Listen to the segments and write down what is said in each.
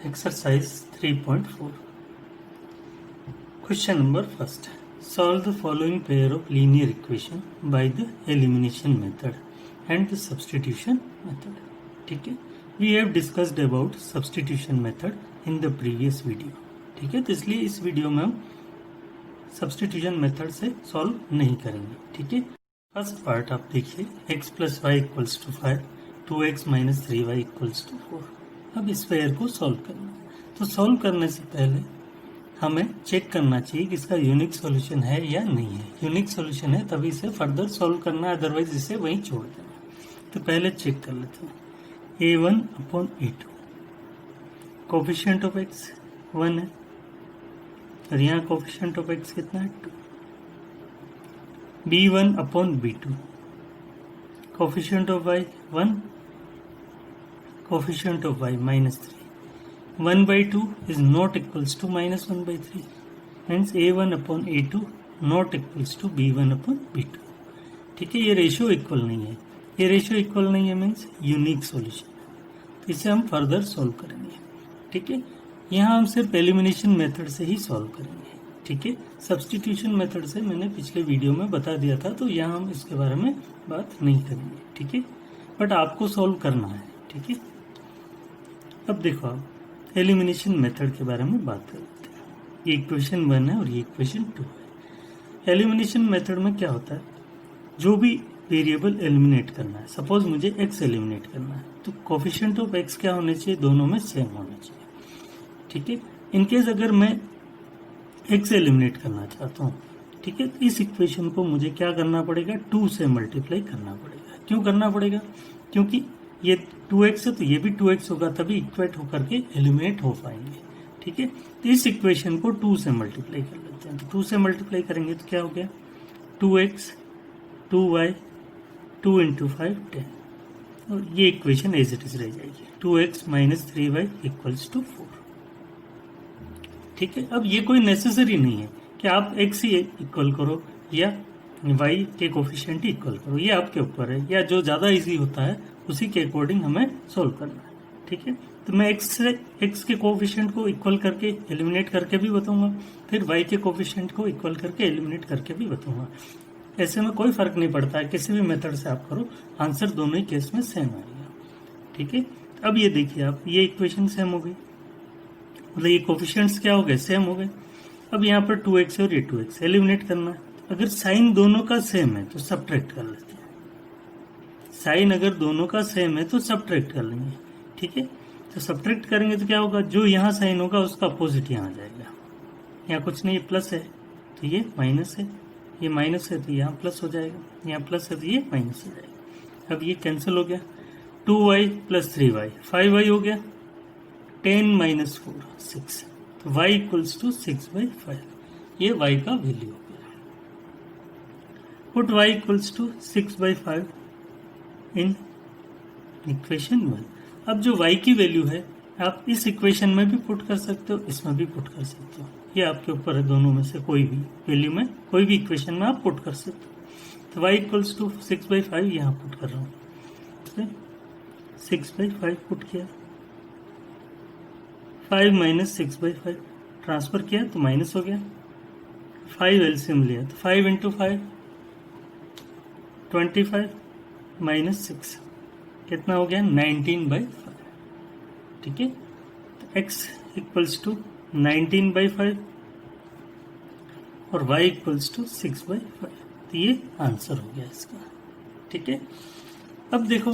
Exercise 3.4. Question number first. Solve the following pair of linear equation by the elimination method and the substitution method. ठीक है, we have discussed about substitution method in the previous video. ठीक है, तो इसलिए इस video में हम substitution method से solve नहीं करेंगे. ठीक है, फर्स्ट पार्ट आप देखिए, x plus y equals to 5, 2x minus 3y equals to 4. अब इस पेयर को सॉल्व करना है. तो सॉल्व करने से पहले हमें चेक करना चाहिए कि इसका यूनिक सॉल्यूशन है या नहीं है. यूनिक सॉल्यूशन है तभी इसे फर्दर सॉल्व करना है, अदरवाइज इसे वहीं छोड़ देना. तो पहले चेक कर लेते हैं. a1 upon a2, coefficient of x 1 है और यहाँ कोफिशिएंट ऑफ x कितना है 2. b1 upon b2, coefficient of y 1, coefficient of y minus 3. 1 by 2 is not equals to minus 1 by 3. Hence a1 upon a2 not equals to b1 upon b2. ठीक है, ये ratio equal नहीं है. ये ratio equal नहीं है means unique solution है. तो इसे हम फर्दर सॉल्व करेंगे. ठीक है, यहाँ हम सिर्फ एलिमिनेशन मेथड से ही सॉल्व करेंगे. ठीक है, सब्सटीट्यूशन मेथड से मैंने पिछले वीडियो में बता दिया था, तो यहाँ हम इसके बारे में बात नहीं करेंगे. ठीक है, बट आपको सॉल्व करना है. ठीक है, अब देखो आप एलिमिनेशन मेथड के बारे में बात करते हैं. ये इक्वेशन 1 है और ये इक्वेशन 2 है. एलिमिनेशन मेथड में क्या होता है, जो भी वेरिएबल एलिमिनेट करना है, सपोज मुझे x एलिमिनेट करना है, तो कोफिशिएंट ऑफ x क्या होने चाहिए, दोनों में सेम होने चाहिए. ठीक है, इनकेस अगर मैं x एलिमिनेट करना चाहता हूँ, ठीक है, तो इस इक्वेशन को मुझे क्या करना पड़ेगा, 2 से मल्टीप्लाई करना पड़ेगा. क्यों करना पड़ेगा, क्योंकि ये 2x है तो ये भी 2x होगा, तभी इक्वेट होकर के एलिमिनेट हो पाएंगे. ठीक है, तो इस इक्वेशन को 2 से मल्टीप्लाई कर लेते हैं. तो 2 से मल्टीप्लाई करेंगे तो क्या हो गया, 2x 2y 2 इंटू 5 10. और ये इक्वेशन एज इट इज रह जाएगी. 2x minus 3y equals to 4. ठीक है, अब ये कोई नेसेसरी नहीं है कि आप x ही इक्वल करो या y के कोफिशिएंट इक्वल करो. ये आपके ऊपर है, या जो ज्यादा इजी होता है उसी के अकॉर्डिंग हमें सोल्व करना है. ठीक है, तो मैं x के कोफिशिएंट को इक्वल करके एलिमिनेट करके भी बताऊंगा, फिर y के कोफिशिएंट को इक्वल करके एलिमिनेट करके भी बताऊंगा. ऐसे में कोई फर्क नहीं पड़ता है, किसी भी मेथड से आप करो, आंसर दोनों ही केस में सेम आएगा. ठीक है, अब ये देखिए आप, ये इक्वेशन सेम हो गई, मतलब ये कोफिशिएंट्स क्या हो गए, सेम हो गए. अब यहाँ पर 2x और ये 2x एलिमिनेट करना है. अगर साइन दोनों का सेम है तो सब्ट्रैक्ट कर लेते हैं. साइन अगर दोनों का सेम है तो सब्ट्रैक्ट कर लेंगे. ठीक है, तो सब्ट्रैक्ट करेंगे तो क्या होगा, जो यहाँ साइन होगा उसका अपोजिट यहाँ आ जाएगा. यहाँ कुछ नहीं, प्लस है तो ये माइनस है, ये माइनस है तो यहाँ प्लस हो जाएगा, यहाँ प्लस है तो ये माइनस हो जाएगा. अब ये कैंसिल हो गया. 2y प्लस 3y 5y हो गया. 10 माइनस 4 6. तो y इक्वल्स टू 6/5. ये y का वैल्यू हो गया. Put y equals to 6/5 in equation 1. अब जो y की वैल्यू है आप इस इक्वेशन में भी पुट कर सकते हो, इसमें भी पुट कर सकते हो. ये आपके ऊपर है, दोनों में से कोई भी वैल्यू में, कोई भी इक्वेशन में आप पुट कर सकते हो. तो y इक्वल्स टू 6/5 यहाँ पुट कर रहा हूँ. 6/5 पुट किया, 5 माइनस 6/5 ट्रांसफर किया तो माइनस हो गया. 5 एलसीएम लिया तो 5 इंटू 5 25 माइनस 6 कितना हो गया, 19/5. ठीक है, तो x इक्वल्स टू 19/5 और y इक्वल्स टू 6/5. तो ये आंसर हो गया इसका. ठीक है, अब देखो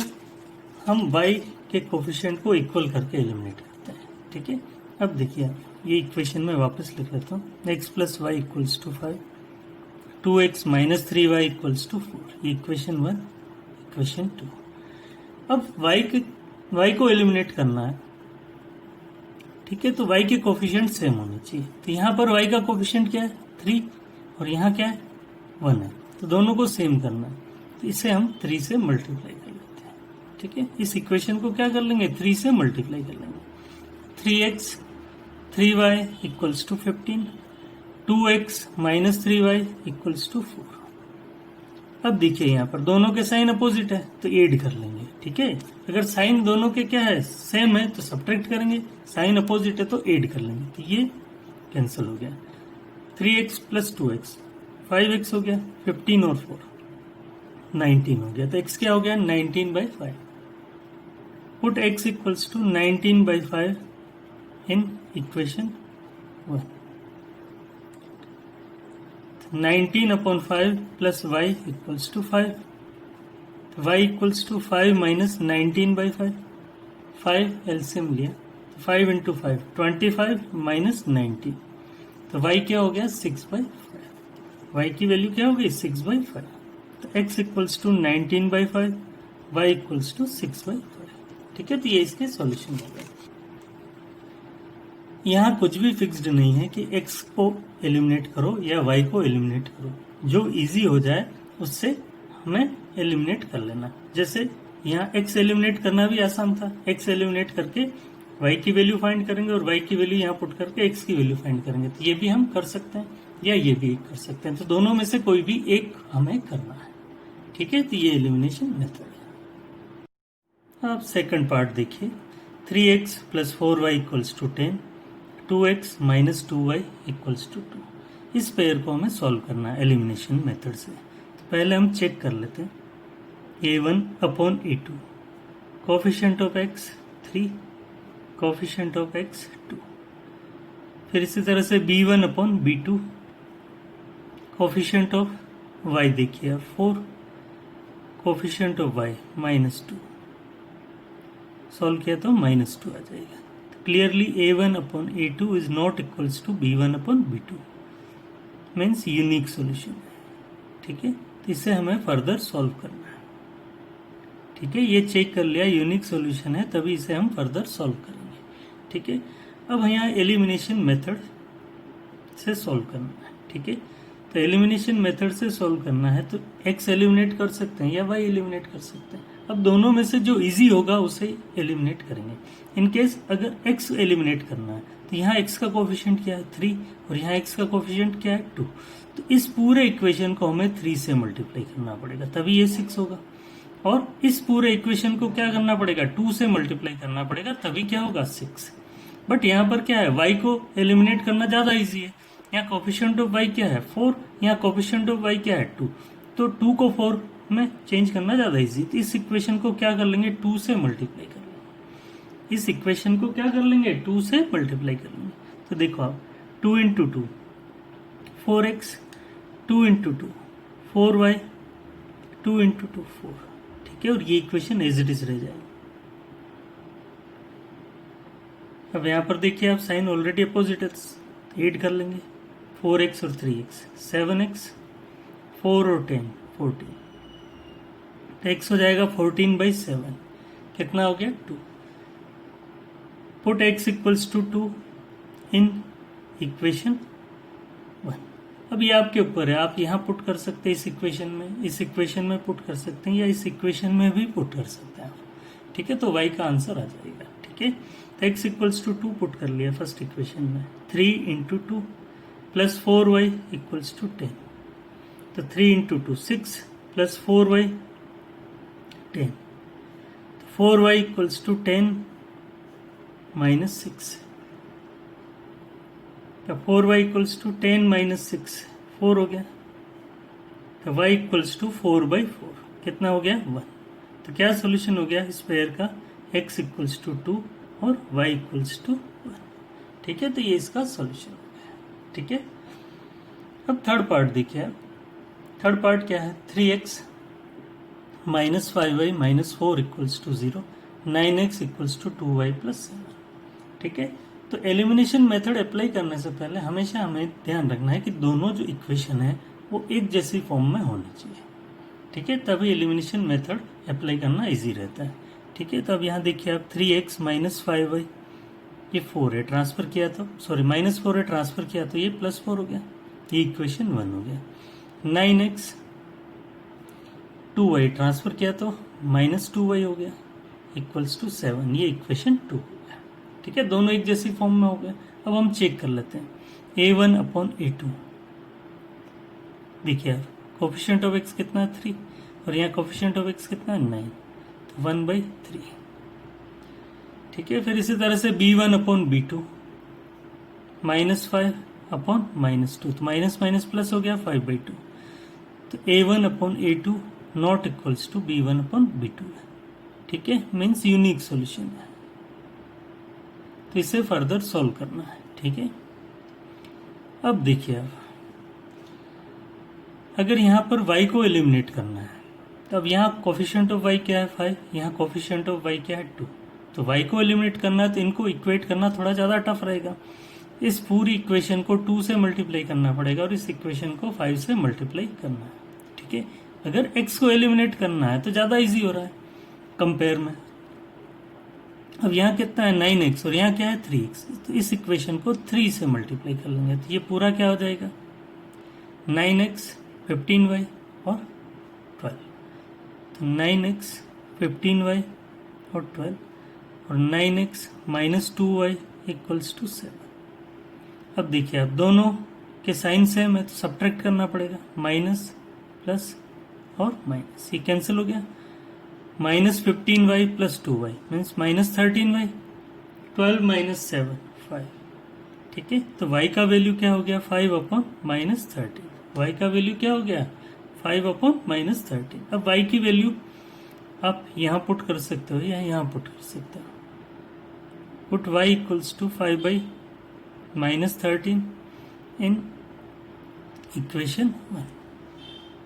हम y के कोफिशिएंट को इक्वल करके एलिमिनेट करते हैं. ठीक है, अब देखिए आप, ये इक्वेशन में वापस लिख लेता हूँ. x plus y equals to 5, 2x minus 3y equals to 4. ये इक्वेशन 1, इक्वेशन 2. अब y को एलिमिनेट करना है. ठीक है, तो y के कोफिशिएंट सेम होने चाहिए. तो यहाँ पर y का कोफिशिएंट क्या है, 3, और यहाँ क्या है, 1 है. तो दोनों को सेम करना है, तो इसे हम 3 से मल्टीप्लाई कर लेते हैं. ठीक है, इस इक्वेशन को क्या कर लेंगे, 3 से मल्टीप्लाई कर लेंगे. 3x 3y equals to 15, 2x minus 3y equals to 4. अब देखिए यहाँ पर दोनों के साइन अपोजिट है तो ऐड कर लेंगे. ठीक है। अगर साइन दोनों के क्या है, सेम है, तो सब्ट्रैक्ट करेंगे, साइन अपोजिट है तो ऐड कर लेंगे, तो ये कैंसिल हो गया। 3x प्लस 2x 5x हो गया, 15 और 4 19 हो गया, तो x क्या हो गया 19/5। Put x equals to 19/5 in equation 1। 19/5 plus y equals to 5, y equals to 5 minus 19/5, 5 LCM लिया, 5 इंटू 5 25 माइनस 19, तो y क्या हो गया 6/5, y की वैल्यू क्या हो गई 6/5, तो x equals to 19/5, y equals to 6/5। ठीक है, तो ये इसके सॉल्यूशन हो गए। यहाँ कुछ भी फिक्स्ड नहीं है कि x को एलिमिनेट करो या y को एलिमिनेट करो, जो इजी हो जाए उससे हमें एलिमिनेट कर लेना। जैसे यहाँ x एलिमिनेट करना भी आसान था, x एलिमिनेट करके y की वैल्यू फाइंड करेंगे और y की वैल्यू यहाँ पुट करके x की वैल्यू फाइंड करेंगे, तो ये भी हम कर सकते हैं या ये भी कर सकते हैं, तो दोनों में से कोई भी एक हमें करना है। ठीक है, तो ये एलिमिनेशन मेथड है। अब सेकंड पार्ट देखिए, 3x plus 4y equals to 10, 2x minus 2y equals to 2। इस पेयर को हमें सॉल्व करना है एलिमिनेशन मेथड से। तो पहले हम चेक कर लेते हैं, a1/a2, coefficient of x 3, coefficient of x 2। फिर इसी तरह से b1/b2, कोफिशिएंट ऑफ y देखिए 4, कोफिशिएंट ऑफ y -2। सॉल्व किया तो -2 आ जाएगा। Clearly a1/a2 is not equals to b1/b2, means unique solution है। ठीक है, तो इसे हमें फर्दर सॉल्व करना है। ठीक है, ये चेक कर लिया यूनिक सोल्यूशन है, तभी इसे हम फर्दर सॉल्व करेंगे। ठीक है, अब यहाँ एलिमिनेशन मेथड से सॉल्व करना है। ठीक है, तो एलिमिनेशन मेथड से सॉल्व करना है तो x एलिमिनेट कर सकते हैं या y एलिमिनेट कर सकते हैं। अब दोनों में से जो इजी होगा उसे एलिमिनेट करेंगे। इन केस अगर x एलिमिनेट करना है तो यहाँ x का कोफिशिएंट क्या है 3 और यहाँ x का कोफिशिएंट क्या है 2, तो इस पूरे इक्वेशन को हमें 3 से मल्टीप्लाई करना पड़ेगा, तभी ये 6 होगा। और इस पूरे इक्वेशन को क्या करना पड़ेगा 2 से मल्टीप्लाई करना पड़ेगा, तभी क्या होगा 6। बट यहाँ पर क्या है y को एलिमिनेट करना ज़्यादा ईजी है। यहाँ कोफिशिएंट ऑफ y क्या है 4, यहाँ कोफिशिएंट ऑफ y क्या है 2, तो 2 को 4 में चेंज करना ज़्यादा इजी। तो इस इक्वेशन को क्या कर लेंगे 2 से मल्टीप्लाई कर लेंगे। इस इक्वेशन को क्या कर लेंगे 2 से मल्टीप्लाई कर लेंगे। तो देखो आप 2 into 2 4x, 2 into 2 4y, 2 into 2 4। ठीक है, और ये इक्वेशन एज इट इज रह जाएगी। अब यहाँ पर देखिए आप साइन ऑलरेडी अपोजिट है, ऐड कर लेंगे 4x और 3x 7x, 4 और 10 14, तो x हो जाएगा 14/7, कितना हो गया 2। Put x equals to 2 in equation 1। अब ये आपके ऊपर है, आप यहाँ पुट कर सकते हैं इस इक्वेशन में पुट कर सकते हैं या इस इक्वेशन में भी पुट कर सकते हैं आप। ठीक है, तो y का आंसर आ जाएगा। ठीक है, तो x इक्वल्स टू 2 पुट कर लिया फर्स्ट इक्वेशन में, 3 into 2 plus 4y equals to 10, तो 3 इंटू 2 6 प्लस 4y 10, तो 4y इक्वल्स टू 10 माइनस 6, तो 4y इक्वल्स टू 10 माइनस 6 4 हो गया, तो y इक्वल्स टू 4/4, कितना हो गया 1। तो क्या सोल्यूशन हो गया इस पेयर का, x इक्वल्स टू 2 और y इक्वल्स टू 1। ठीक है, तो ये इसका सोल्यूशन हो गया। ठीक है, अब थर्ड पार्ट देखिए आप, थर्ड पार्ट क्या है 3x minus 5y minus 4 equals to 0, 9x equals to 2y plus 7। ठीक है, तो एलिमिनेशन मेथड अप्लाई करने से पहले हमेशा हमें ध्यान रखना है कि दोनों जो इक्वेशन है वो एक जैसी फॉर्म में होनी चाहिए। ठीक है, तभी एलिमिनेशन मेथड अप्लाई करना इजी रहता है। ठीक है, तो अब यहाँ देखिए आप 3x माइनस 5y, ये 4 है ट्रांसफर किया तो -4 है ट्रांसफर किया तो ये +4 हो गया, ये इक्वेशन 1 हो गया। 9x 2y ट्रांसफर किया तो -2y हो गया इक्वल्स टू 7, ये इक्वेशन 2 हो गया। ठीक है, दोनों एक जैसी फॉर्म में हो गए। अब हम चेक कर लेते हैं a1/a2, देखिए आप कोफिशिएंट ऑफ x कितना है 3 और यहाँ कोफिशिएंट ऑफ x कितना है 9, तो 1/3। ठीक है, फिर इसी तरह से B1/B2 -5 अपॉन -2, तो माइनस माइनस प्लस हो गया 5/2। तो A1/A2 not equals to B1/B2 है। ठीक है, मीन्स यूनिक सॉल्यूशन है। तो इसे फर्दर सॉल्व करना है। ठीक है, अब देखिए, अब अगर यहाँ पर y को एलिमिनेट करना है, तो अब यहाँ कोफिशिएंट ऑफ y क्या है 5, यहाँ कोफिशिएंट ऑफ y क्या है 2। तो y को एलिमिनेट करना है तो इनको इक्वेट करना थोड़ा ज़्यादा टफ रहेगा। इस पूरी इक्वेशन को 2 से मल्टीप्लाई करना पड़ेगा और इस इक्वेशन को 5 से मल्टीप्लाई करना है। ठीक है, अगर x को एलिमिनेट करना है तो ज़्यादा इजी हो रहा है कंपेयर में। अब यहाँ कितना है 9x और यहाँ क्या है 3x, तो इस इक्वेशन को 3 से मल्टीप्लाई कर लेंगे तो ये पूरा क्या हो जाएगा 9x 15y और 12। तो 9x 15y और 12 और 9x -2y इक्वल्स टू 7। अब देखिए, अब दोनों के साइन सेम है तो सब्ट्रैक्ट करना पड़ेगा, माइनस प्लस और माइनस, ये कैंसिल हो गया। -15y + 2y means -13y, 12 - 7 5। ठीक है, तो y का वैल्यू क्या हो गया 5/-13। y का वैल्यू क्या हो गया 5/-13। अब y की वैल्यू आप यहाँ पुट कर सकते हो या यहाँ पुट कर सकते हो। Put y equals to 5/-13 in equation 1।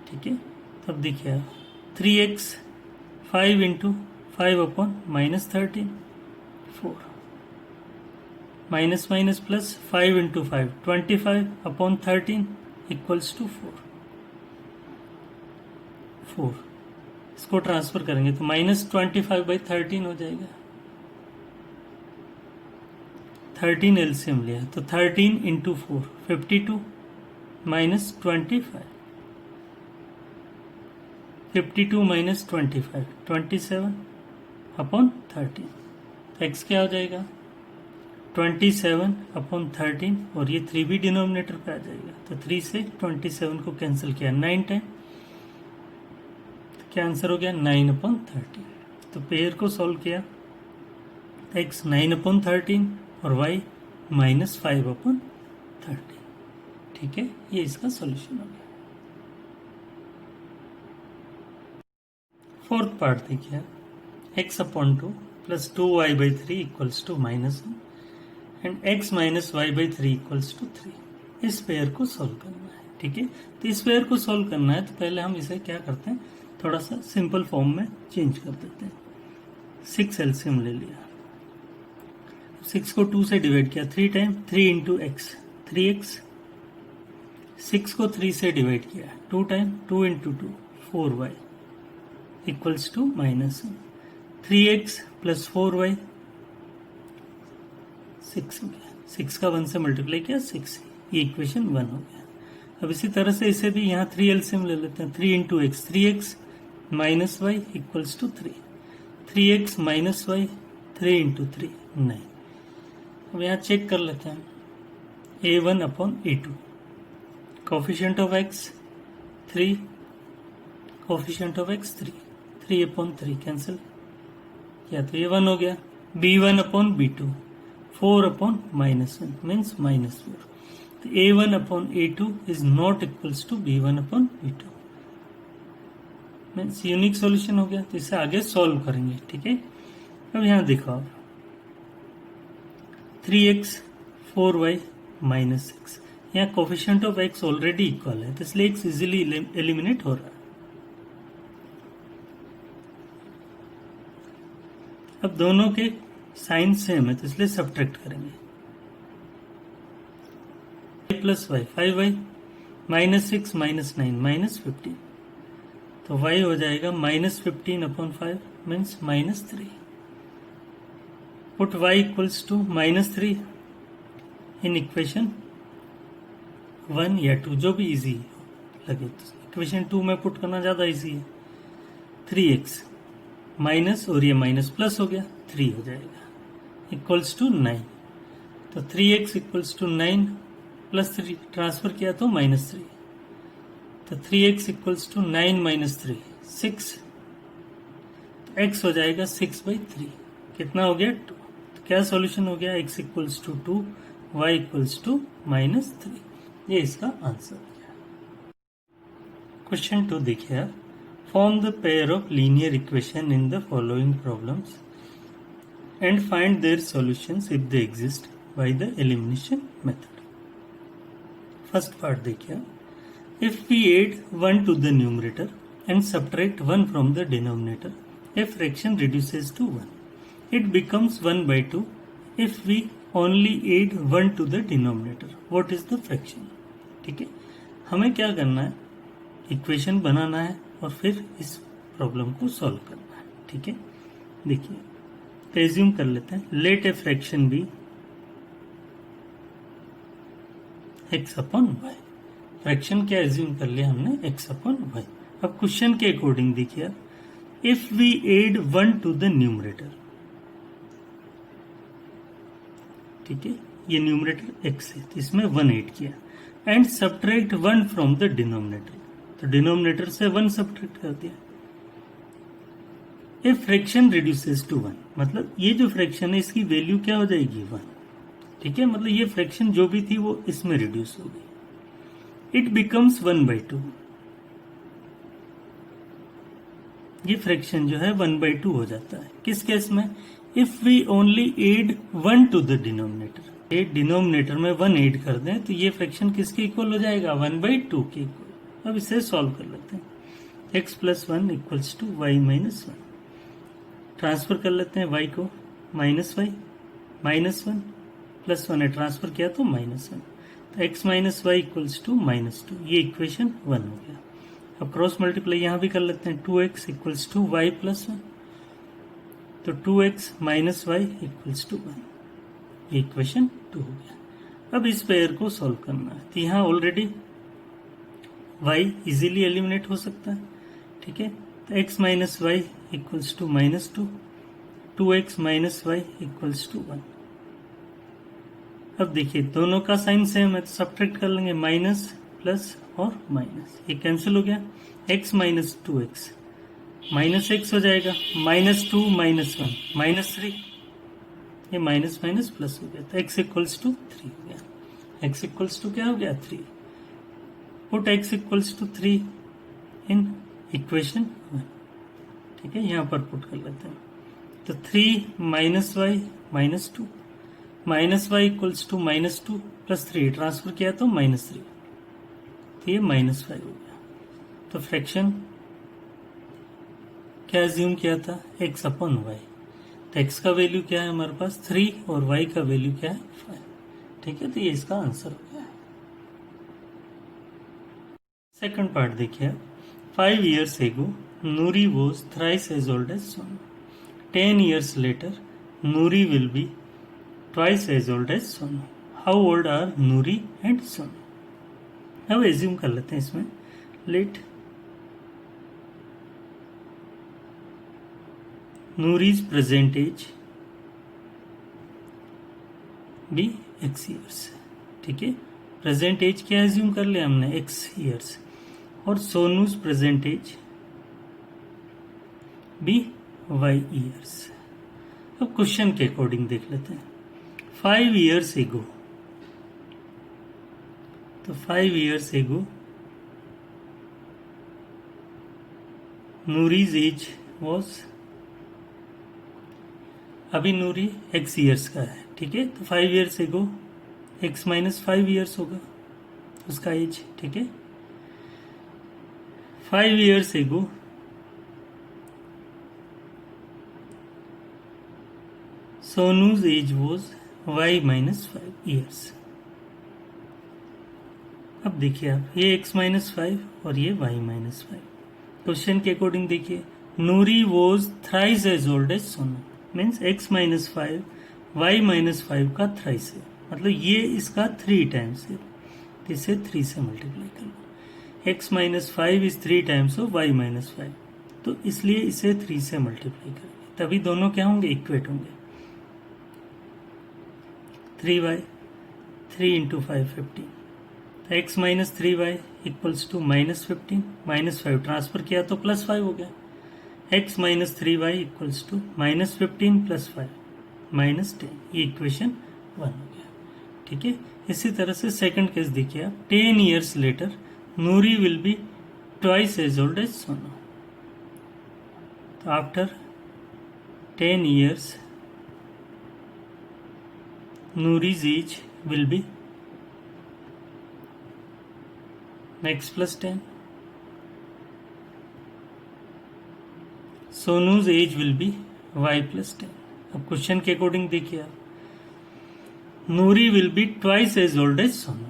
ठीक है, तब देखिए 3x 5 × 5/-13 4, minus minus plus 5 × 5 25/13 equals to 4। इसको ट्रांसफर करेंगे तो -25/13 हो जाएगा। 13 एलसीएम लिया तो 13 × 4 52 -25 52 - 25 27/13। तो x क्या हो जाएगा 27/13 और ये 3 भी डिनोमिनेटर पे आ जाएगा। तो 3 से 27 को कैंसिल किया 9 टाइम, तो क्या आंसर हो गया 9/13। तो पेयर को सॉल्व किया तो x 9/13 और y -5/13। ठीक है, ये इसका सॉल्यूशन हो गया। फोर्थ पार्ट देखिए, x/2 + 2y/3 equals to -1 and x - y/3 equals to 3। इस पेयर को सॉल्व करना है। ठीक है, तो इस पेयर को सॉल्व करना है तो पहले हम इसे क्या करते हैं, थोड़ा सा सिंपल फॉर्म में चेंज कर देते हैं। 6 एलसीएम ले लिया, 6 को 2 से डिवाइड किया 3 टाइम, 3 × x 3x। 6 को 3 से डिवाइड किया 2 time, 2 × 2 4y equals to -1। 3x + 4y 6 हो गया, 6 का 1 से मल्टीप्लाई किया 6, ये इक्वेशन 1 हो गया। अब इसी तरह से इसे भी यहाँ 3 एलसीएम ले लेते हैं। 3 × x 3x -y equals to 3, 3x - y 3 × 3 9। अब यहाँ चेक कर लेते हैं A1/A2, coefficient of x 3, coefficient of x 3, 3/3 cancel किया तो ये 1 हो गया। B1/B2 4/-1 means -4। तो A1/A2 is not equals to B1/B2 means unique solution हो गया। तो इसे आगे सॉल्व करेंगे। ठीक है, अब यहाँ देखो आप 3x 4y -6, यहाँ coefficient of x already equal है तो इसलिए x इजीली एलिमिनेट हो रहा है। अब दोनों के साइन सेम है तो इसलिए सब्ट्रैक्ट करेंगे। + y 5y -6 - 9 -15, तो y हो जाएगा -15/5 means -3। Put y equals to -3 in equation 1 या 2, जो भी इजी लगे। तो इक्वेशन 2 में पुट करना ज़्यादा इजी है। 3x माइनस और ये माइनस प्लस हो गया 3 हो जाएगा इक्वल्स टू 9। तो 3x इक्वल्स टू 9 + 3 ट्रांसफर किया तो -3, तो 3x इक्वल्स टू 9 - 3 6। तो x हो जाएगा 6/3, कितना हो गया 2। तो क्या सॉल्यूशन हो गया, x equals to 2, y equals to -3। ये इसका आंसर हो गया। क्वेश्चन 2 देखिए, form the pair of linear equation in the following problems and find their solutions if they exist by the elimination method. First part देखिए, if we add 1 to the numerator and subtract 1 from the denominator, a fraction reduces to 1. It becomes 1/2 if we only add 1 to the denominator. What is the fraction? ठीक है, हमें क्या करना है, equation बनाना है और फिर इस प्रॉब्लम को सॉल्व करना है। ठीक है, देखिए तो एज्यूम कर लेते हैं, let a fraction be x/y। Fraction क्या एज्यूम कर लिया हमने, x/y। अब क्वेश्चन के अकॉर्डिंग देखिए, if we add 1 to the numerator, ठीक है, ये न्यूमरेटर x है तो इसमें 1 ऐड किया, and subtract 1 from the denominator, तो डिनोमिनेटर से 1 सब्ट्रैक्ट कर दिया। ए फ्रैक्शन रिड्यूसेस टू 1, मतलब ये जो फ्रैक्शन है इसकी वैल्यू क्या हो जाएगी 1। ठीक है, मतलब ये फ्रैक्शन जो भी थी वो इसमें रिड्यूस हो गई। इट बिकम्स 1/2, ये फ्रैक्शन जो है 1/2 हो जाता है। किस केस में, if we only add 1 to the denominator, ये डिनोमिनेटर में 1 ऐड कर दें तो ये फ्रैक्शन किसके इक्वल हो जाएगा, 1/2 के इक्वल। अब इसे सॉल्व कर लेते हैं, x + 1 equals to y - 1, transfer कर लेते हैं y को, -y -1 +1 है, ट्रांसफर किया तो -1, तो x - y इक्वल्स टू -2, ये इक्वेशन 1 हो गया। अब क्रॉस मल्टीप्लाई यहाँ भी कर लेते हैं, 2x इक्वल्स टू y + 1, तो 2x - y इक्वल्स टू 1, ये इक्वेशन 2 हो गया। अब इस पेयर को सॉल्व करना है, तो यहाँ ऑलरेडी y इजीली एलिमिनेट हो सकता है। ठीक है, तो x - y equals to -2, 2x - y equals to 1। अब देखिए दोनों का साइन सेम है तो सब्ट्रैक्ट कर लेंगे, माइनस प्लस और माइनस, ये कैंसिल हो गया। x - 2x -x हो जाएगा, -2 - 1 -3, ये माइनस माइनस प्लस हो गया, तो x इक्वल्स टू 3 हो गया। x इक्वल्स टू क्या हो गया, 3। Put x equals to 3 in equation 1। ठीक है, यहाँ पर पुट कर लेते हैं, तो 3 - y - 2, -y equals to -2 + 3, transfer किया तो -3, तो ये -5 हो गया। तो फ्रैक्शन क्या एज्यूम किया था, x/y, तो x का वैल्यू क्या है हमारे पास 3 और y का वैल्यू क्या है 5। ठीक है, तो ये इसका आंसर हो गया है। सेकंड पार्ट देखिए, 5 years ago Nuri was thrice as old as Sonu. 10 years later Nuri will be twice as old as Sonu. How old are Nuri and Sonu? अब एज्यूम कर लेते हैं इसमें, late Nuri's present age be x years। ठीक है, present as क्या assume कर लिया हमने, x years, और Sonu's present age be y years। अब क्वेश्चन के अकॉर्डिंग देख लेते हैं, 5 years ago, तो 5 years ago नूरीज एज वॉज, अभी नूरी x years का है। ठीक है, तो 5 years ago x - 5 years होगा उसका एज। ठीक है, 5 years ago Sonu's age was y - 5 years। अब देखिए आप, ये x - 5 और ये y - 5। क्वेश्चन के अकॉर्डिंग देखिए, Noori was thrice as old as Sonu, means x - 5 y - 5 का थ्राइस है, मतलब ये इसका 3 टाइम्स है, तो इसे 3 से मल्टीप्लाई कर लो। x - 5 is 3 times of y - 5, तो इसलिए इसे 3 से मल्टीप्लाई करेंगे, तभी दोनों क्या होंगे, इक्वेट होंगे। 3y, 3 × 5 15, तो x - 3y equals to -15, -5 transfer किया तो +5 हो गया, x minus 3y equals to -15 + 5 -10, ये इक्वेशन 1 हो गया। ठीक है, इसी तरह से सेकंड केस देखिए आप, 10 years later Nuri will be twice as old as Sonu. तो after 10 years Nuri's age will be x plus 10. Sonu's age will be y plus 10. अब क्वेश्चन के अकॉर्डिंग देखिए आप, Noori will be twice as old as Sonu,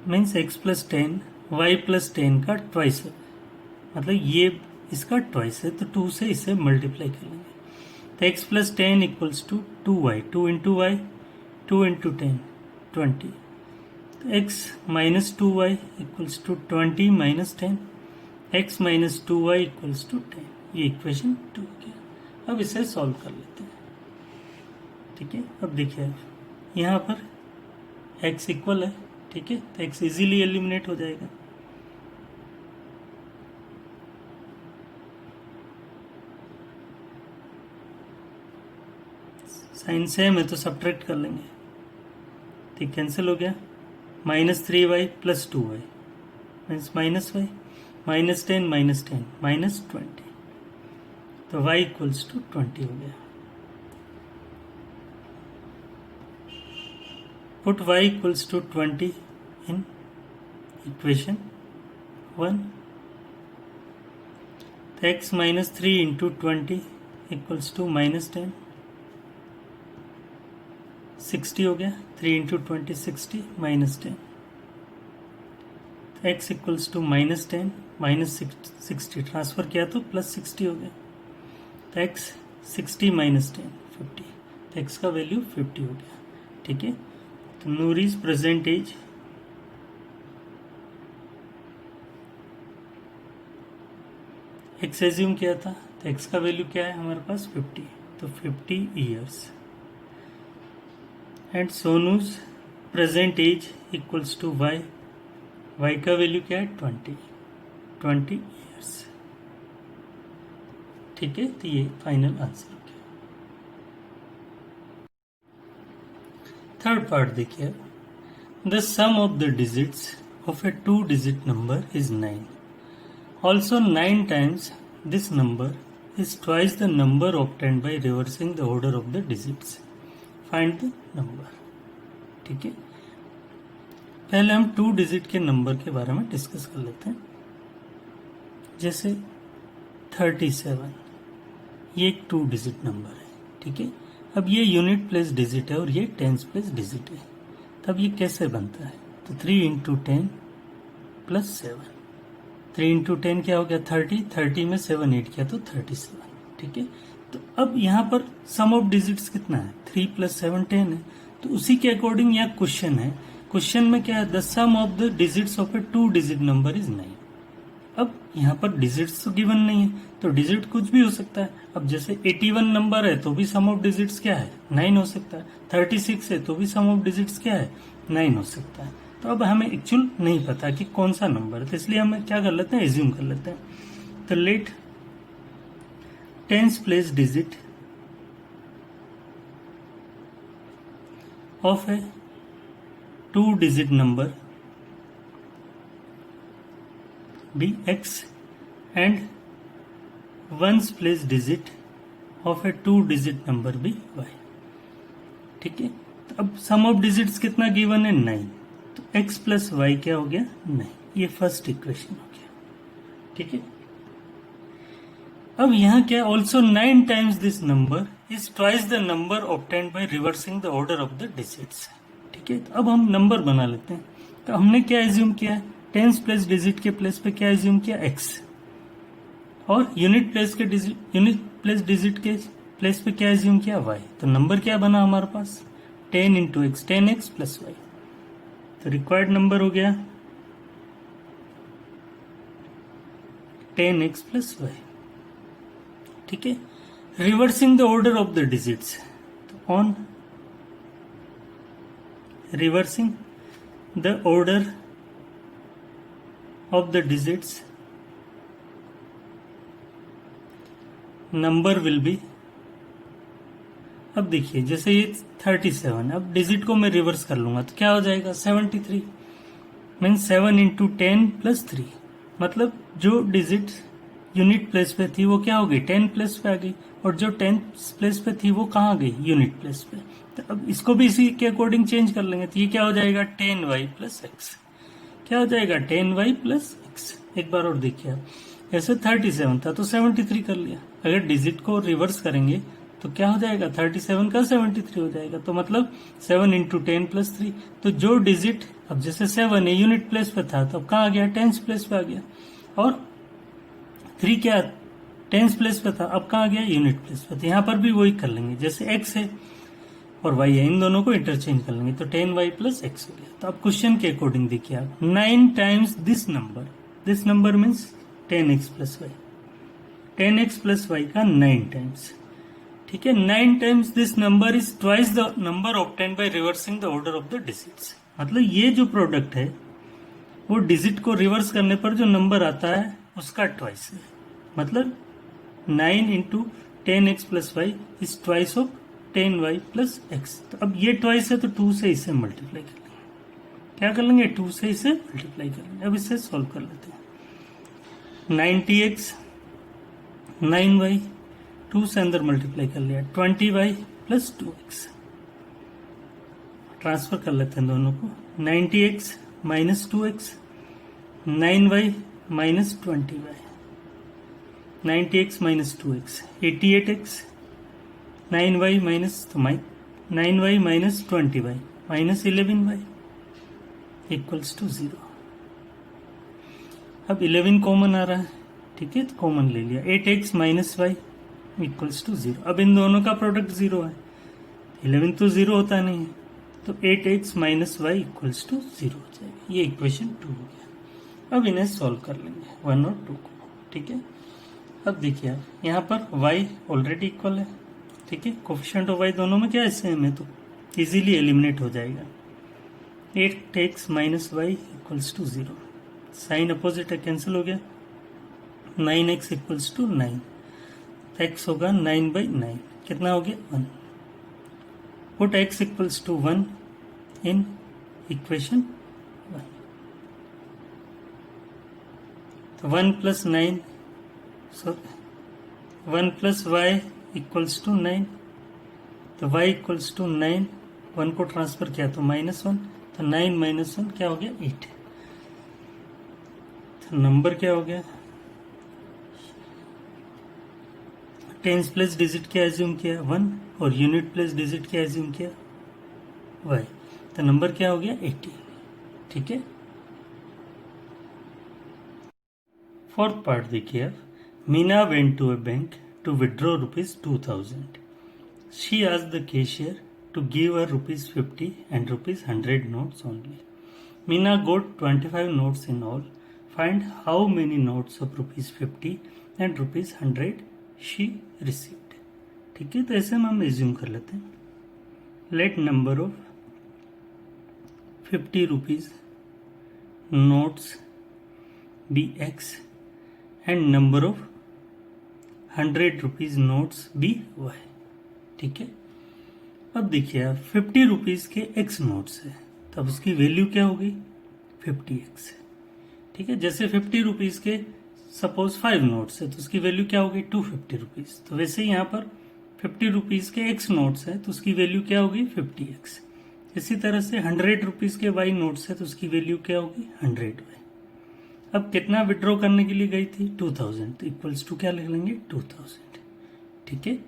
means x plus 10 y plus 10 का twice है, मतलब ये इसका ट्वाइस है, तो 2 से इसे मल्टीप्लाई करेंगे। तो x plus 10 equals to 2y, 2 into y, 2 into 10 20, तो x minus 2y equals to 20 minus 10, x minus 2y equals to 10, ये इक्वेशन 2 हो गया। अब इसे सॉल्व कर लेते हैं। ठीक है, अब देखिए आप यहाँ पर x इक्वल है, ठीक है, तो x इजीली एलिमिनेट हो जाएगा। साइन सेम है तो सब्ट्रैक्ट कर लेंगे, ठीक, कैंसिल हो गया। -3y + 2y मीन्स -y, -10 -10 तो y इक्वल्स टू 20 हो गया। Put y equals to 20 in equation 1, तो x -3 इंटू 20 इक्वल्स टू -10, 60 हो गया, 3 इंटू 20 60 -10, तो x इक्वल्स टू -10 -60 ट्रांसफर किया तो +60 हो गया, तो x 60 -10 50, तो x का वैल्यू 50 हो गया। ठीक है, तो नूरीज प्रेजेंट एज x एज्यूम किया था, तो x का वैल्यू क्या है हमारे पास 50, तो 50 years, and Sonu's present age equals to y, y का वैल्यू क्या है 20 years। ठीक है, तो ये फाइनल आंसर हो गया। थर्ड पार्ट देखिए, the sum of the digits of a 2-digit number is 9, also 9 times this number is twice the number obtained by reversing the order of the digits, find the number. ठीक है, पहले हम 2-digit के number के बारे में discuss कर लेते हैं। जैसे 37, ये एक 2-digit नंबर है। ठीक है, अब ये यूनिट प्लेस डिजिट है और ये टेंस प्लेस डिजिट है, तब ये कैसे बनता है, तो 3 इंटू 10 + 7, 3 इंटू 10 क्या हो गया 30, 30 में 7 ऐड किया तो 37। ठीक है, तो अब यहाँ पर सम ऑफ डिजिट्स कितना है, 3 + 7 10 है, तो उसी के अकॉर्डिंग यहाँ क्वेश्चन है, क्वेश्चन में क्या है, the sum of the digits of a 2-digit number is 9। अब यहाँ पर डिजिट्स तो गिवन नहीं है, तो डिजिट कुछ भी हो सकता है। अब जैसे 81 नंबर है तो भी सम ऑफ डिजिट्स क्या है 9 हो सकता है, 36 है तो भी सम ऑफ डिजिट्स क्या है 9 हो सकता है। तो अब हमें एक्चुअल नहीं पता कि कौन सा नंबर है, तो इसलिए हम क्या कर लेते हैं, एज्यूम कर लेते हैं। तो let tens place digit of a 2-digit number be x and ones place digit of a 2-digit number be y। ठीक है, तो अब सम ऑफ डिजिट्स कितना गिवन है 9, तो x + y क्या हो गया 9, ये फर्स्ट इक्वेशन हो गया। ठीक है, अब यहाँ क्या, also 9 times this number is twice the number obtained by reversing the order of the digits. ठीक है, तो अब हम नंबर बना लेते हैं। तो हमने क्या एज्यूम किया, टेंस प्लेस डिजिट के प्लेस पे क्या एज्यूम किया x, और यूनिट प्लेस डिजिट के प्लेस पे क्या एज्यूम किया y। तो नंबर क्या बना हमारे पास 10 इंटू एक्स, 10x + y, तो रिक्वायर्ड नंबर हो गया 10x + y। ठीक है, reversing the order of the digits, तो on reversing the order of the digits number will be, अब देखिए जैसे ये 37, अब डिजिट को मैं रिवर्स कर लूंगा तो क्या हो जाएगा 73, मीन 7 इंटू 10 प्लस 3, मतलब जो डिजिट यूनिट प्लेस पे थी वो क्या हो गई 10 प्लेस पे आ गई, और जो 10 प्लेस पे थी वो कहाँ गई यूनिट प्लेस पे। तो अब इसको भी इसी के अकॉर्डिंग चेंज कर लेंगे, तो ये क्या हो जाएगा 10y प्लस एक्स, क्या हो जाएगा 10y प्लस एक्स। एक बार और देखिए आप, ऐसे 37 था तो 73 कर लिया, अगर डिजिट को रिवर्स करेंगे तो क्या हो जाएगा 37 का 73 हो जाएगा, तो मतलब 7 इंटू 10 प्लस 3, तो जो डिजिट अब जैसे 7 है यूनिट प्लेस पे था तो अब कहाँ आ गया टेंस प्लेस पे आ गया, और 3 क्या टेंस प्लेस पे था अब कहाँ गया यूनिट प्लेस पे, तो यहाँ पर भी वही कर लेंगे, जैसे x है और y है इन दोनों को इंटरचेंज कर लेंगे तो 10y प्लस एक्स हो गया। तो अब क्वेश्चन के अकॉर्डिंग देखिए आप 9 times this number means 10x plus y, 10x plus y का 9 टाइम्स, ठीक है। 9 times this number is twice the number obtained by reversing the order of the digits, मतलब ये जो प्रोडक्ट है वो डिजिट को रिवर्स करने पर जो नंबर आता है उसका ट्वाइस है, मतलब 9 into 10x plus y is twice of 10y plus x. तो अब ये ट्वाइस है तो 2 से इसे मल्टीप्लाई कर लेंगे, क्या कर लेंगे 2 से इसे मल्टीप्लाई कर लेंगे। अब इसे सॉल्व कर लेते हैं, 90x 9y 2 से अंदर मल्टीप्लाई कर लिया 20y प्लस 2x, ट्रांसफर कर लेते हैं दोनों को, 90x minus 2x 9y minus 20y, 90x minus 2x 88x 9y minus 9y minus 20y minus 11y equals to 0। अब 11 कॉमन आ रहा है, ठीक है, तो कॉमन ले लिया, 8x minus y equals to 0। अब इन दोनों का प्रोडक्ट 0 है, 11 तो 0 होता नहीं है, तो 8x minus y equals to 0 हो जाएगा, ये इक्वेशन 2 हो गया। अब इन्हें सॉल्व कर लेंगे 1 और 2 को, ठीक है। अब देखिए आप यहाँ पर y ऑलरेडी इक्वल है, ठीक है, कोफिशिएंट ऑफ y दोनों में क्या है सेम है, तो इजीली एलिमिनेट हो जाएगा। 8x minus y equals to 0, sign opposite है कैंसिल हो गया, 9x इक्वल्स टू 9, तो x होगा 9/9, कितना हो गया 1। Put x equals to 1 in equation 1, तो 1 plus 9 sorry 1 plus y equals to 9, तो y इक्वल्स टू 9, 1 को ट्रांसफर किया तो -1, तो 9 माइनस 1 क्या हो गया 8, तो नंबर क्या हो गया, टेंस प्लेस डिजिट क्या एज्यूम किया 1 और यूनिट प्लेस डिजिट क्या एज्यूम किया y, तो नंबर क्या हो गया 80, ठीक है। फोर्थ पार्ट देखिए आप, Meena went to a bank to withdraw ₹2000, she asked the cashier to give her ₹50 and ₹100 notes only. Meena got 25 notes in all. Find how many notes of ₹50 and ₹100 she received. ठीक है, तो ऐसे हम assume कर लेते हैं, let number of 50 rupees notes be x and number of 100 rupees notes be y, ठीक है। अब देखिए आप 50 रुपीज के x नोट्स है, तब उसकी वैल्यू क्या होगी 50x, ठीक है। जैसे 50 रुपीज के सपोज 5 नोट्स है तो उसकी वैल्यू क्या होगी 250 रुपीज, तो वैसे ही यहाँ पर 50 रुपीज के x नोट्स है तो उसकी वैल्यू क्या होगी 50x। इसी तरह से 100 रुपीज के y नोट्स है तो उसकी वैल्यू क्या होगी 100y। अब कितना विड्रॉ करने के लिए गई थी 2000, तो इक्वल्स टू क्या लिख लेंगे 2000, ठीक है,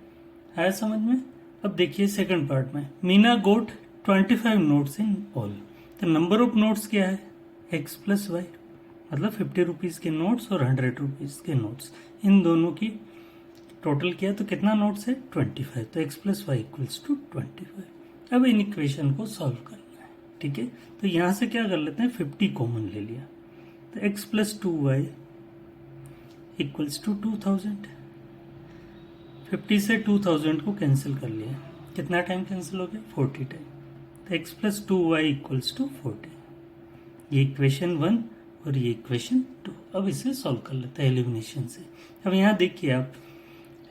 आया समझ में। अब देखिए सेकंड पार्ट में, मीना गोट 25 नोट्स इन ऑल, तो नंबर ऑफ नोट्स क्या है x प्लस वाई, मतलब 50 रुपीज के नोट्स और 100 रुपीज के नोट्स, इन दोनों की टोटल किया तो कितना नोट्स है 25, तो x plus y equals to 25। अब इन इक्वेशन को सॉल्व करना है, ठीक है, तो यहां से क्या कर लेते हैं 50 कॉमन ले लिया, तो x plus 2y equals to 2000, 50 से 2000 को कैंसिल कर लिया, कितना टाइम कैंसिल हो गया 40 टाइम, तो x plus 2y equals to 40, ये इक्वेशन 1 और ये इक्वेशन 2। अब इसे सॉल्व कर लेते हैं एलिमिनेशन से। अब यहाँ देखिए आप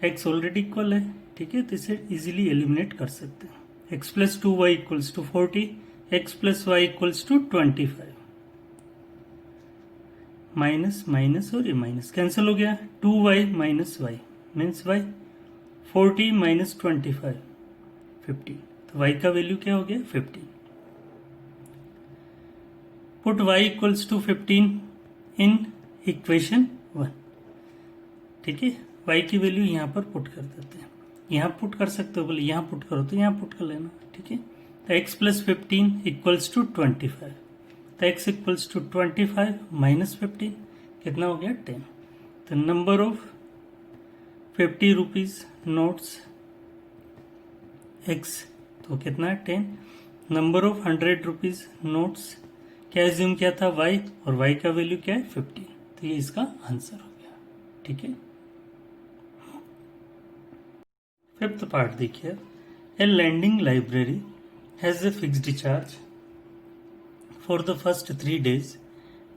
x ऑलरेडी इक्वल है, ठीक है, तो इसे इजीली एलिमिनेट कर सकते हैं। x plus 2y equals to 40, x plus y equals to 25, minus minus और ये माइनस कैंसिल हो गया, 2y minus y means y, 40 minus 25 50, तो y का वैल्यू क्या हो गया 15। Put y equals to 15 in equation 1, ठीक है, y की वैल्यू यहाँ पर पुट कर देते हैं, यहाँ पुट कर सकते हो, बोले यहाँ पुट करो तो यहाँ पुट कर लेना, ठीक है। तो x प्लस 15 इक्वल्स टू 25, तो x इक्वल्स टू 25 माइनस 15 कितना हो गया 10। तो number of 50 rupees notes x तो कितना है 10, नंबर ऑफ 100 रुपीज नोट्स क्या एज्यूम किया था y, और y का वैल्यू क्या है 50, तो ये इसका आंसर हो गया, ठीक है। फिफ्थ पार्ट देखिए, a lending library has a fixed charge for the first 3 days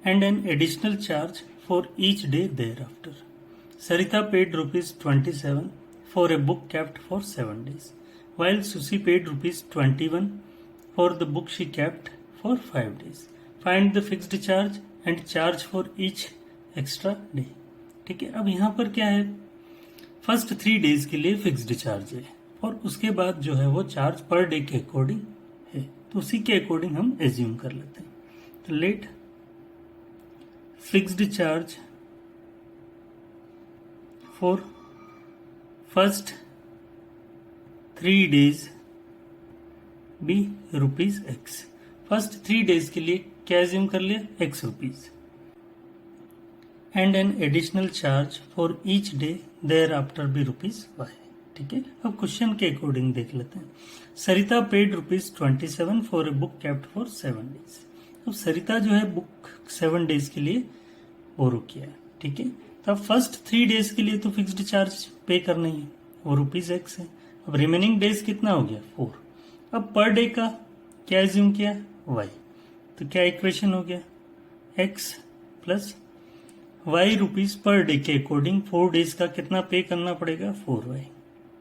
and an additional charge for each day thereafter. Sarita paid ₹27 for a book kept for 7 days, while Susie paid ₹21 for the book she kept for 5 days. Find the fixed charge and charge for each extra day. ठीक है, अब यहाँ पर क्या है, first 3 days के लिए fixed charge है और उसके बाद जो है वो चार्ज पर डे के अकॉर्डिंग है, तो उसी के अकॉर्डिंग हम एज्यूम कर लेते हैं। तो let fixed charge for first 3 days be ₹x। First 3 days के लिए क्या एज्यूम कर लिया x rupees, and an additional charge for each day thereafter be ₹y, ठीक है। अब क्वेश्चन के अकॉर्डिंग देख लेते हैं। Sarita paid ₹27 for a book kept for 7 days। अब सरिता जो है बुक 7 days के लिए बोरो किया है, ठीक है। तो अब फर्स्ट 3 days के लिए तो फिक्स्ड चार्ज पे करना ही है, वो ₹x है। अब रिमेनिंग डेज कितना हो गया 4। अब पर डे का क्या एज्यूम किया y, तो क्या इक्वेशन हो गया x plus y rupees per day के अकॉर्डिंग 4 days का कितना पे करना पड़ेगा 4y,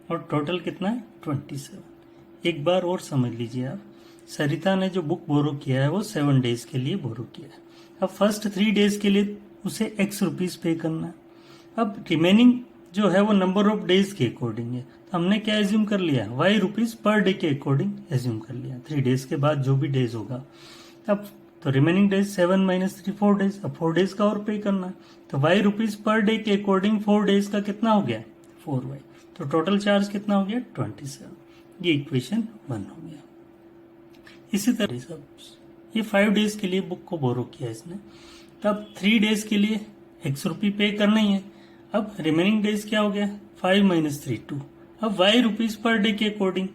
और टोटल कितना है 27। एक बार और समझ लीजिए आप, सरिता ने जो बुक बोरो किया है वो 7 days के लिए बोरो किया है। अब फर्स्ट 3 days के लिए उसे x रुपीज पे करना है। अब रिमेनिंग जो है वो नंबर ऑफ डेज के अकॉर्डिंग है, तो हमने क्या एज्यूम कर लिया y रुपीज पर डे के अकॉर्डिंग एज्यूम कर लिया, 3 days के बाद जो भी डेज होगा। अब तो रिमेनिंग डेज 7 माइनस 3 4 days, अब 4 days का और पे करना है, तो y रुपीज पर डे के अकॉर्डिंग 4 days का कितना हो गया 4y, तो टोटल चार्ज कितना हो गया 27। ये इक्वेशन 1 हो गया। इसी तरह सब ये 5 days के लिए बुक को बोरो किया इसने, तब 3 days के लिए x रुपये पे करना ही है। अब रिमेनिंग डेज क्या हो गया 5 माइनस 3 2, अब y रुपीज पर डे के अकॉर्डिंग,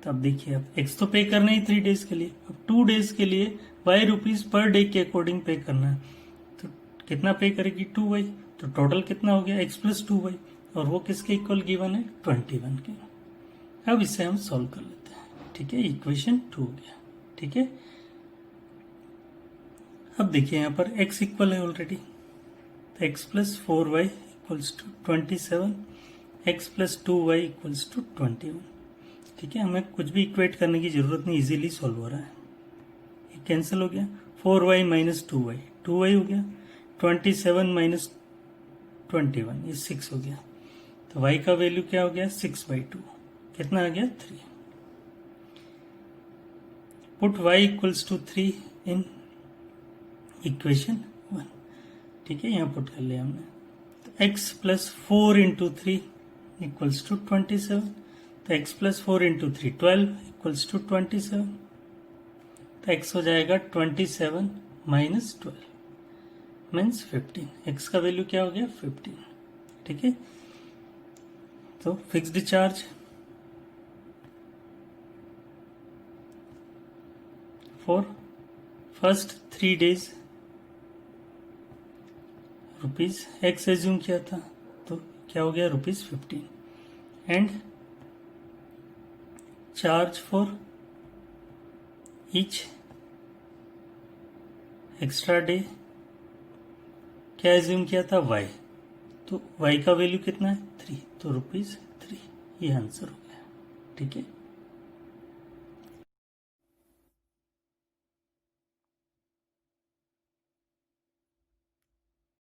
तब देखिए अब x तो पे करना ही 3 days के लिए, अब 2 days के लिए y रुपीज पर डे के अकॉर्डिंग पे करना है, तो कितना पे करेगी 2y, तो टोटल कितना हो गया x प्लस 2y, और वो किसके इक्वल गिवन है 21 के। अब इसे हम सॉल्व कर लेते हैं, ठीक है, इक्वेशन 2 हो गया, ठीक है। अब देखिए यहाँ पर x इक्वल है ऑलरेडी, तो x plus 4y equals to 27, x plus 2y equals to 21, ठीक है। हमें कुछ भी इक्वेट करने की जरूरत नहीं, इजीली सॉल्व हो रहा है। ये कैंसिल हो गया, 4y माइनस 2y 2y हो गया, 27 माइनस 21 ये 6 हो गया, तो y का वैल्यू क्या हो गया 6/2, कितना आ गया 3। Put y equals to 3 in equation 1, ठीक है, यहाँ पुट कर लिया हमने। तो x plus 4 into 3 equals to 27, तो x plus 4 into 3 12 equals to 27, तो x हो जाएगा 27 माइनस 12 मीन्स 15, x का वैल्यू क्या हो गया 15, ठीक है। तो fixed charge for first 3 days rupees x assume किया था, तो क्या हो गया ₹15, and charge for each extra day क्या एज्यूम किया था y, तो y का वैल्यू कितना है 3, तो ₹3 ये आंसर हो गया। ठीक है।